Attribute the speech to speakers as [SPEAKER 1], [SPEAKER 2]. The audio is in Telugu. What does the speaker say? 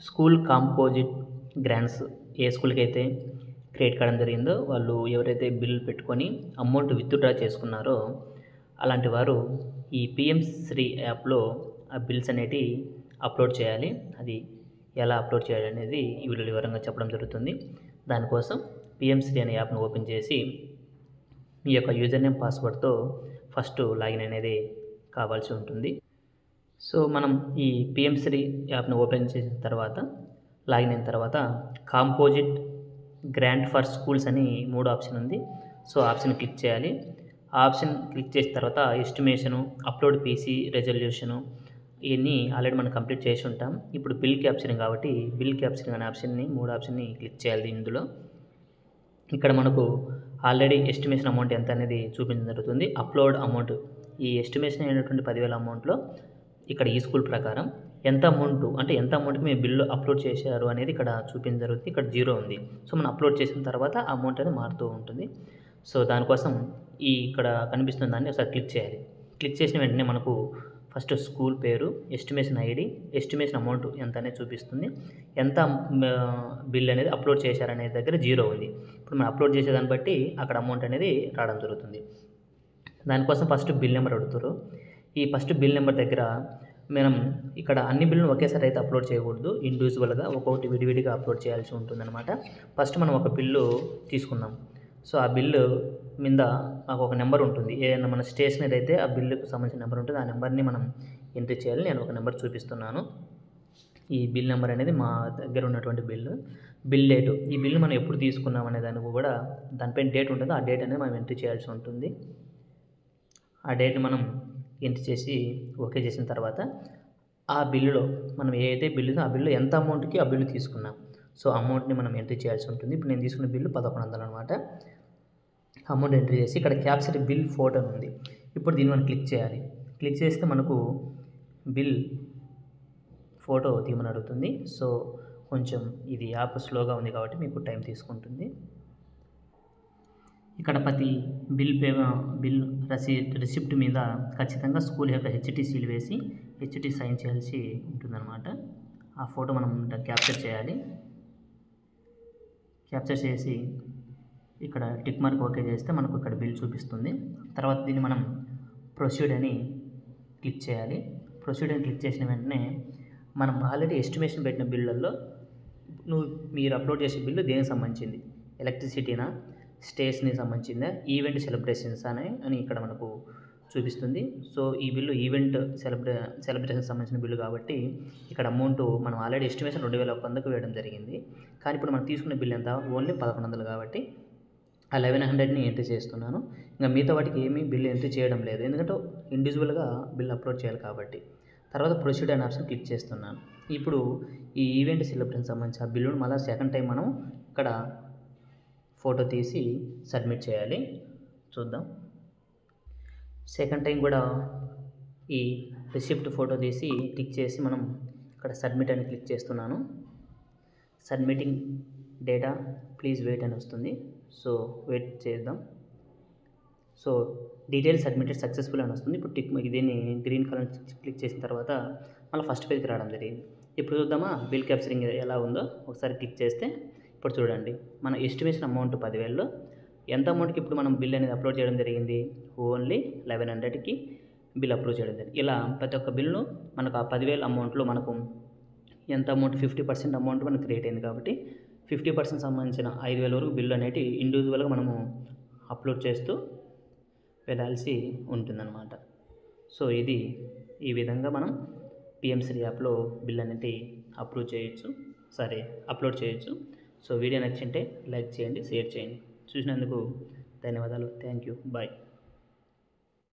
[SPEAKER 1] స్కూల్ కాంపోజిట్ గ్రాంట్స్ ఏ స్కూల్కి అయితే క్రియేట్ కావడం జరిగిందో వాళ్ళు ఎవరైతే బిల్ పెట్టుకొని అమౌంట్ విత్డ్రా చేసుకున్నారో అలాంటి వారు ఈ పిఎం శ్రీ యాప్లో ఆ బిల్స్ అనేటి అప్లోడ్ చేయాలి. అది ఎలా అప్లోడ్ చేయాలి అనేది ఈ వీడియోలో వివరంగా చెప్పడం జరుగుతుంది. దానికోసం పిఎం శ్రీ అనే యాప్ను ఓపెన్ చేసి మీ యొక్క యూజర్ నేమ్ పాస్వర్డ్తో ఫస్ట్ లాగిన్ అనేది కావాల్సి ఉంటుంది. సో మనం ఈ పిఎం శ్రీ యాప్ను ఓపెన్ చేసిన తర్వాత లాగిన్ అయిన తర్వాత కాంపోజిట్ గ్రాంట్ ఫర్ స్కూల్స్ అని 3 ఆప్షన్ ఉంది. సో ఆప్షన్ క్లిక్ చేయాలి. ఆ ఆప్షన్ క్లిక్ చేసిన తర్వాత ఎస్టిమేషను, అప్లోడ్ పీసీ రెజల్యూషను ఇవన్నీ ఆల్రెడీ మనం కంప్లీట్ చేసి ఉంటాం. ఇప్పుడు బిల్ క్యాప్చరింగ్ కాబట్టి బిల్ క్యాప్చరింగ్ అనే ఆప్షన్ని 3 ఆప్షన్ని క్లిక్ చేయాలి. ఇందులో ఇక్కడ మనకు ఆల్రెడీ ఎస్టిమేషన్ అమౌంట్ ఎంత అనేది చూపించడం జరుగుతుంది. అప్లోడ్ అమౌంట్ ఈ ఎస్టిమేషన్ అయినటువంటి 10,000 అమౌంట్లో ఇక్కడ ఈ స్కూల్ ప్రకారం ఎంత అమౌంట్కి మేము బిల్లు అప్లోడ్ చేశారు అనేది ఇక్కడ చూపించడం జరుగుతుంది. ఇక్కడ 0 ఉంది. సో మనం అప్లోడ్ చేసిన తర్వాత ఆ అమౌంట్ అనేది మారుతూ ఉంటుంది. సో దానికోసం ఇక్కడ కనిపిస్తున్న దాన్ని ఒకసారి క్లిక్ చేయాలి. క్లిక్ చేసిన వెంటనే మనకు ఫస్ట్ స్కూల్ పేరు, ఎస్టిమేషన్ ఐడి, ఎస్టిమేషన్ అమౌంట్ ఎంత అనేది చూపిస్తుంది. ఎంత బిల్ అనేది అప్లోడ్ చేశారనే దగ్గర 0 ఉంది. ఇప్పుడు మనం అప్లోడ్ చేసేదాన్ని బట్టి అక్కడ అమౌంట్ అనేది రావడం జరుగుతుంది. దానికోసం ఫస్ట్ బిల్ నెంబర్ అడుగుతారు. ఈ ఫస్ట్ బిల్ నెంబర్ దగ్గర మనం ఇక్కడ అన్ని బిల్లును ఒకేసారి అయితే అప్లోడ్ చేయకూడదు. ఇండివిజువల్గా ఒక్కొక్కటి విడివిడిగా అప్లోడ్ చేయాల్సి ఉంటుందన్నమాట. ఫస్ట్ మనం ఒక బిల్లు తీసుకుందాం. సో ఆ బిల్లు మీద మాకు ఒక నెంబర్ ఉంటుంది. ఏదైనా మన స్టేషనరీ అయితే ఆ బిల్లుకు సంబంధించిన నెంబర్ ఉంటుంది. ఆ నెంబర్ని మనం ఎంట్రీ చేయాలి. నేను ఒక నెంబర్ చూపిస్తున్నాను. ఈ బిల్ నెంబర్ అనేది మా దగ్గర ఉన్నటువంటి బిల్ డేటు. ఈ బిల్లు మనం ఎప్పుడు తీసుకున్నాం అనే దానికి కూడా దానిపైన డేట్ ఉంటుంది. ఆ డేట్ అనేది మనం ఎంట్రీ చేయాల్సి ఉంటుంది. ఆ డేట్ని మనం ఎంట్రీ చేసి ఓకే చేసిన తర్వాత ఆ బిల్లులో మనం ఏదైతే బిల్లు ఆ బిల్లు ఎంత అమౌంట్కి ఆ బిల్లు తీసుకున్నాం, సో అమౌంట్ని మనం ఎంట్రీ చేయాల్సి ఉంటుంది. ఇప్పుడు నేను తీసుకున్న బిల్లు 1100 అనమాట. అమౌంట్ ఎంట్రీ చేసి ఇక్కడ క్యాప్చర్ బిల్ ఫోటో ఉంది. ఇప్పుడు దీన్ని మనం క్లిక్ చేయాలి. క్లిక్ చేస్తే మనకు బిల్ ఫోటో తీయమని అడుగుతుంది. సో కొంచెం ఇది యాప్ స్లోగా ఉంది కాబట్టి మీకు టైం తీసుకుంటుంది. ఇక్కడ ప్రతి బిల్ రిసిప్ట్ మీద ఖచ్చితంగా స్కూల్ యొక్క హెచ్టి సీల్ వేసి హెచ్టి సైన్ చేయాల్సి ఉంటుందన్నమాట. ఆ ఫోటో మనం క్యాప్చర్ చేయాలి. క్యాప్చర్ చేసి ఇక్కడ టిక్ మార్క్ ఓకే చేస్తే మనకు ఇక్కడ బిల్ చూపిస్తుంది. తర్వాత దీన్ని మనం ప్రొసీడ్ అని క్లిక్ చేయాలి. ప్రొసీడ్ అని క్లిక్ చేసిన వెంటనే మనం ఆల్రెడీ ఎస్టిమేషన్ పెట్టిన బిల్లుల్లో మీరు అప్లోడ్ చేసే బిల్లు దేనికి సంబంధించింది, ఎలక్ట్రిసిటీనా, స్టేషనరీకి సంబంధించిందా, ఈవెంట్ సెలబ్రేషన్స్ అని ఇక్కడ మనకు చూపిస్తుంది. సో ఈ బిల్లు ఈవెంట్ సెలబ్రేషన్కి సంబంధించిన బిల్లు కాబట్టి ఇక్కడ అమౌంట్ మనం ఆల్రెడీ ఎస్టిమేషన్ 2100కు వేయడం జరిగింది. కానీ ఇప్పుడు మనం తీసుకున్న బిల్ ఎంత, ఓన్లీ 1100 కాబట్టి ఆ 1100ని ఎంట్రీ చేస్తున్నాను. ఇంకా మిగతా వాటికి ఏమీ బిల్ ఎంట్రీ చేయడం లేదు, ఎందుకంటే ఇండివిజువల్గా బిల్ అప్లోడ్ చేయాలి కాబట్టి. తర్వాత ప్రొసీడ్ అనే ఆప్షన్ క్లిక్ చేస్తున్నాను. ఇప్పుడు ఈ ఈవెంట్ సెలబ్రేషన్ సంబంధించి ఆ బిల్లును మళ్ళీ సెకండ్ టైం మనం ఇక్కడ ఫోటో తీసి సబ్మిట్ చేయాలి. చూద్దాం. సెకండ్ టైం కూడా ఈ రిసిప్ట్ ఫోటో తీసి టిక్ చేసి మనం ఇక్కడ సబ్మిట్ అని క్లిక్ చేస్తున్నాను. సబ్మిటింగ్ డేటా ప్లీజ్ వెయిట్ అని వస్తుంది. సో వెయిట్ చేద్దాం. సో డీటెయిల్స్ సబ్మిటెడ్ సక్సెస్ఫుల్ అని వస్తుంది. ఇప్పుడు టిక్ దీన్ని గ్రీన్ కలర్ క్లిక్ చేసిన తర్వాత మళ్ళీ ఫస్ట్ పేజ్కి రావడం జరిగింది. ఇప్పుడు చూద్దామా బిల్ క్యాప్చరింగ్ ఎలా ఉందో. ఒకసారి క్లిక్ చేస్తే ఇప్పుడు చూడండి, మన ఎస్టిమేషన్ అమౌంట్ 10,000లో ఎంత అమౌంట్కి ఇప్పుడు మనం బిల్ అనేది అప్లోడ్ చేయడం జరిగింది, ఓన్లీ 1100కి బిల్ అప్లోడ్ చేయడం జరిగింది. ఇలా ప్రతి ఒక్క బిల్లు మనకు ఆ 10,000 అమౌంట్లో మనకు ఎంత అమౌంట్ 50% అమౌంట్ మనకు క్రియేట్ అయింది కాబట్టి 50% సంబంధించిన 5,000 వరకు బిల్లు అనేటి ఇండివిజువల్గా మనము అప్లోడ్ చేస్తూ వెళ్ళాల్సి ఉంటుందన్నమాట. సో ఈ విధంగా మనం పిఎం శ్రీ యాప్లో బిల్ అనేది అప్లోడ్ చేయొచ్చు. సో వీడియో నచ్చింటే లైక్ చేయండి, షేర్ చేయండి. చూసినందుకు ధన్యవాదాలు. Thank you. బాయ్.